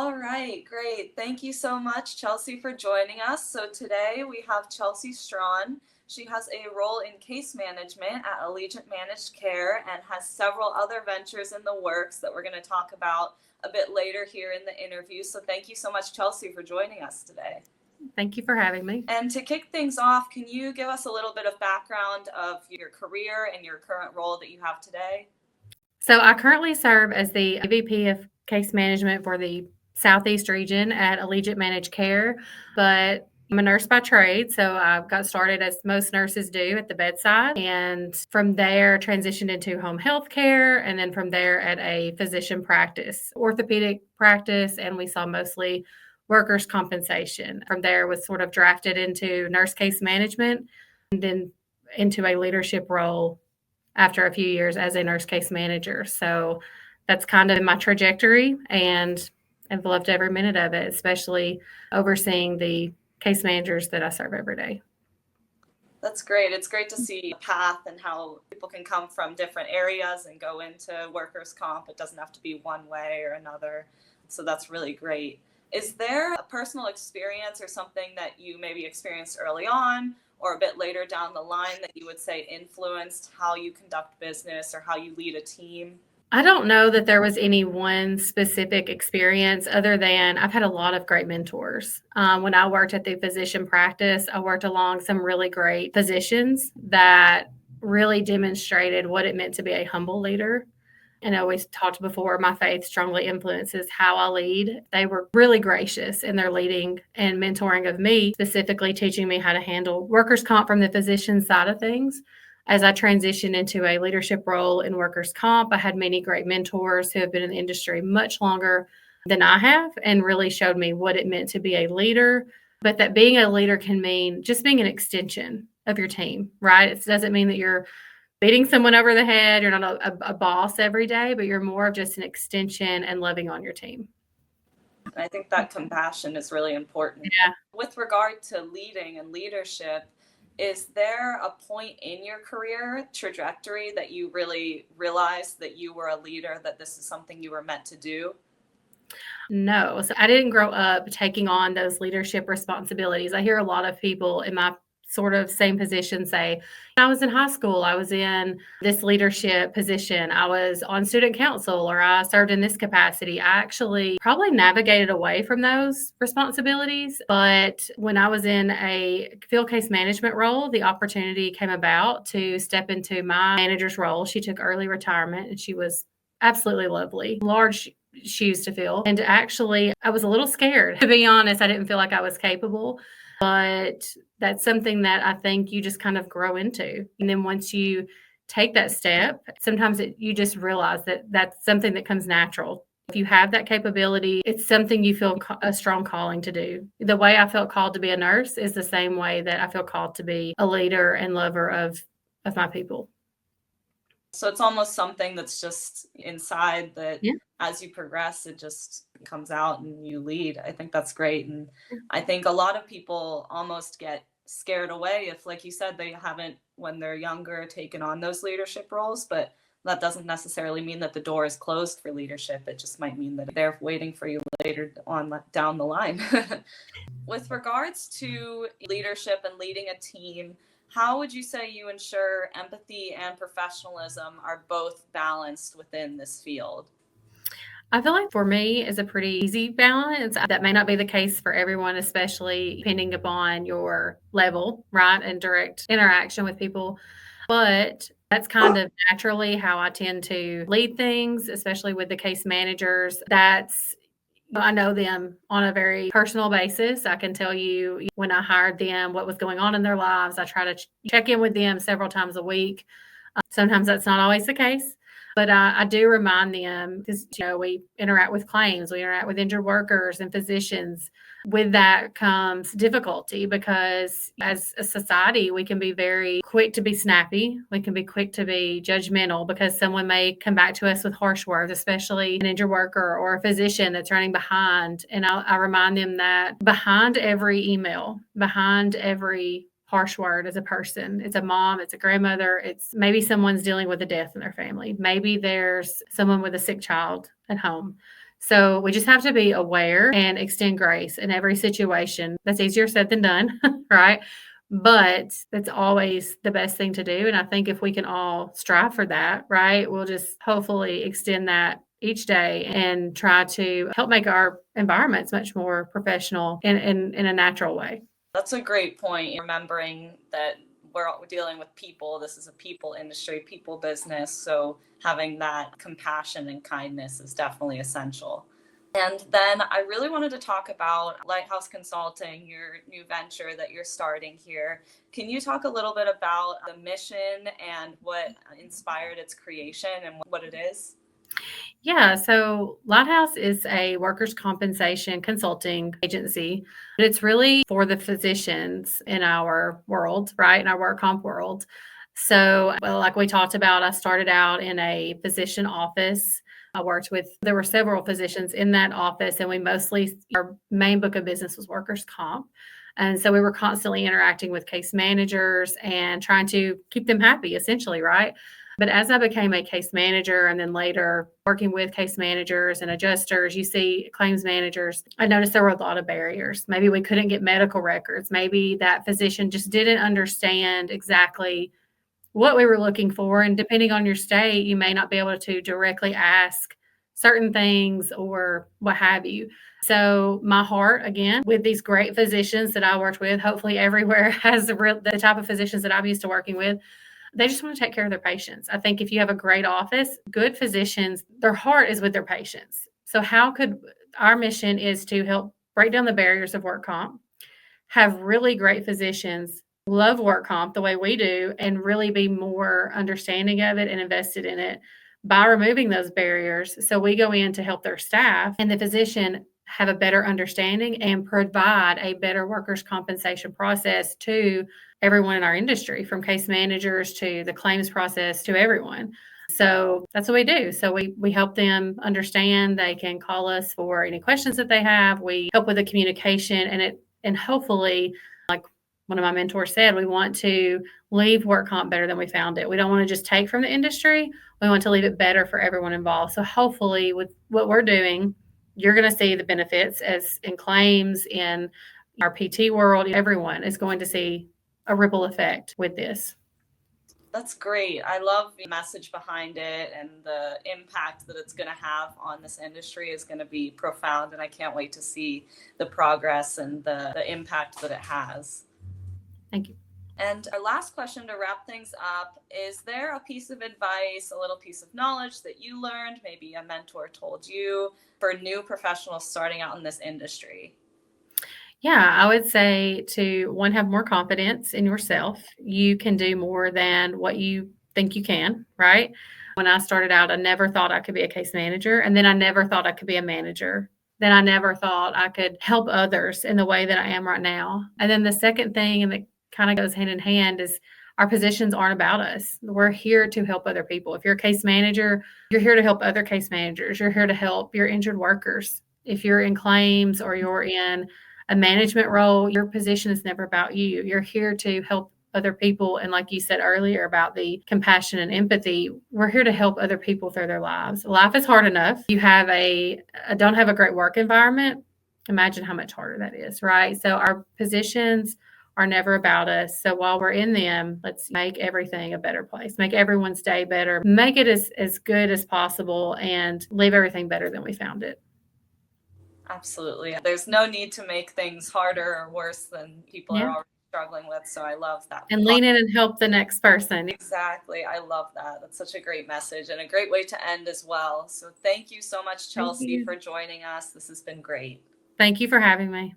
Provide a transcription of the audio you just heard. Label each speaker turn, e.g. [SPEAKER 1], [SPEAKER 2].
[SPEAKER 1] All right, great. Thank you so much, Chelsea, for joining us. So today we have Chelsea Strawn. She has a role in case management at Allegiant Managed Care and has several other ventures in the works that we're going to talk about a bit later here in the interview. So thank you so much, Chelsea, for joining us today.
[SPEAKER 2] Thank you for having me.
[SPEAKER 1] And to kick things off, can you give us a little bit of background of your career and your current role that you have today?
[SPEAKER 2] So I currently serve as the AVP of Case Management for the Southeast region at Allegiant Managed Care, but I'm a nurse by trade, so I got started as most nurses do at the bedside, and from there transitioned into home health care, and then from there at a physician practice, orthopedic practice, and we saw mostly workers' compensation. From there was sort of drafted into nurse case management, and then into a leadership role after a few years as a nurse case manager. So that's kind of my trajectory, and I've loved every minute of it, especially overseeing the case managers that I serve every day.
[SPEAKER 1] That's great. It's great to see a path and how people can come from different areas and go into workers' comp. It doesn't have to be one way or another. So that's really great. Is there a personal experience or something that you maybe experienced early on or a bit later down the line that you would say influenced how you conduct business or how you lead a team?
[SPEAKER 2] I don't know that there was any one specific experience other than I've had a lot of great mentors. When I worked at the physician practice, I worked along some really great physicians that really demonstrated what it meant to be a humble leader. And I always talked before, my faith strongly influences how I lead. They were really gracious in their leading and mentoring of me, specifically teaching me how to handle workers' comp from the physician side of things. As I transitioned into a leadership role in workers' comp, I had many great mentors who have been in the industry much longer than I have and really showed me what it meant to be a leader. But that being a leader can mean just being an extension of your team, right? It doesn't mean that you're beating someone over the head. You're not a boss every day, but you're more of just an extension and loving on your team.
[SPEAKER 1] I think that compassion is really important.
[SPEAKER 2] Yeah.
[SPEAKER 1] With regard to leading and leadership, is there a point in your career trajectory that you really realized that you were a leader, that this is something you were meant to do?
[SPEAKER 2] No. So I didn't grow up taking on those leadership responsibilities. I hear a lot of people in my sort of same position say, I was in high school, I was in this leadership position, I was on student council, or I served in this capacity. I actually probably navigated away from those responsibilities. But when I was in a field case management role, the opportunity came about to step into my manager's role. She took early retirement and she was absolutely lovely. Large shoes to fill. And actually, I was a little scared. To be honest, I didn't feel like I was capable. But that's something that I think you just kind of grow into. And then once you take that step, sometimes you just realize that that's something that comes natural. If you have that capability, it's something you feel a strong calling to do. The way I felt called to be a nurse is the same way that I feel called to be a leader and lover of my people.
[SPEAKER 1] So it's almost something that's just inside that
[SPEAKER 2] Yeah.
[SPEAKER 1] as you progress, it just comes out and you lead. I think that's great. And I think a lot of people almost get scared away if, like you said, they haven't, when they're younger, taken on those leadership roles. But that doesn't necessarily mean that the door is closed for leadership. It just might mean that they're waiting for you later on down the line. With regards to leadership and leading a team, how would you say you ensure empathy and professionalism are both balanced within this field?
[SPEAKER 2] I feel like for me is a pretty easy balance. That may not be the case for everyone, especially depending upon your level, right, and direct interaction with people. But that's kind of naturally how I tend to lead things, especially with the case managers. I know them on a very personal basis. I can tell you when I hired them what was going on in their lives. I try to check in with them several times a week. Sometimes that's not always the case, but I do remind them because we interact with claims, we interact with injured workers and physicians. With that comes difficulty because as a society, we can be very quick to be snappy. We can be quick to be judgmental because someone may come back to us with harsh words, especially an injured worker or a physician that's running behind. And I remind them that behind every email, behind every harsh word as a person, it's a mom, it's a grandmother, it's maybe someone's dealing with a death in their family. Maybe there's someone with a sick child at home. So we just have to be aware and extend grace in every situation. That's easier said than done, right? But it's always the best thing to do. And I think if we can all strive for that, right, we'll just hopefully extend that each day and try to help make our environments much more professional in a natural way.
[SPEAKER 1] That's a great point. Remembering that we're dealing with people. This is a people industry, people business. So having that compassion and kindness is definitely essential. And then I really wanted to talk about Lighthouse Consulting, your new venture that you're starting here. Can you talk a little bit about the mission and what inspired its creation and what it is?
[SPEAKER 2] Yeah, so Lighthouse is a workers' compensation consulting agency, but it's really for the physicians in our world, right? In our work comp world. So, well, like we talked about, I started out in a physician office. There were several physicians in that office, and our main book of business was workers' comp. And so we were constantly interacting with case managers and trying to keep them happy, essentially, right? But as I became a case manager and then later working with case managers and adjusters, you see claims managers, I noticed there were a lot of barriers. Maybe we couldn't get medical records. Maybe that physician just didn't understand exactly what we were looking for. And depending on your state, you may not be able to directly ask certain things or what have you. So my heart, again, with these great physicians that I worked with, hopefully everywhere has the type of physicians that I'm used to working with. They just want to take care of their patients. I think if you have a great office, good physicians, their heart is with their patients. So our mission is to help break down the barriers of work comp, have really great physicians love work comp the way we do, and really be more understanding of it and invested in it by removing those barriers. So we go in to help their staff and the physician have a better understanding and provide a better workers' compensation process to everyone in our industry, from case managers to the claims process to everyone. So that's what we do. So we help them understand. They can call us for any questions that they have. We help with the communication and hopefully, like one of my mentors said, we want to leave work comp better than we found it. We don't want to just take from the industry. We want to leave it better for everyone involved. So hopefully with what we're doing, you're going to see the benefits as in claims, in our PT world. Everyone is going to see a ripple effect with this.
[SPEAKER 1] That's great. I love the message behind it, and the impact that it's going to have on this industry is going to be profound. And I can't wait to see the progress and the impact that it has.
[SPEAKER 2] Thank you.
[SPEAKER 1] And our last question to wrap things up, is there a piece of advice, a little piece of knowledge that you learned, maybe a mentor told you, for new professionals starting out in this industry?
[SPEAKER 2] Yeah, I would say to have more confidence in yourself. You can do more than what you think you can, right? When I started out, I never thought I could be a case manager. And then I never thought I could be a manager. Then I never thought I could help others in the way that I am right now. And then the second thing, and that kind of goes hand in hand, is our positions aren't about us. We're here to help other people. If you're a case manager, you're here to help other case managers. You're here to help your injured workers. If you're in claims or you're in a management role, your position is never about you. You're here to help other people. And like you said earlier about the compassion and empathy, we're here to help other people through their lives. Life is hard enough. You don't have a great work environment. Imagine how much harder that is, right? So our positions are never about us. So while we're in them, let's make everything a better place, make everyone's day better, make it as good as possible, and leave everything better than we found it.
[SPEAKER 1] Absolutely. There's no need to make things harder or worse than people are
[SPEAKER 2] Yeah.
[SPEAKER 1] already struggling with. So I love that.
[SPEAKER 2] And lean in and help the next person.
[SPEAKER 1] Exactly. I love that. That's such a great message and a great way to end as well. So thank you so much, Chelsea, for joining us. This has been great.
[SPEAKER 2] Thank you for having me.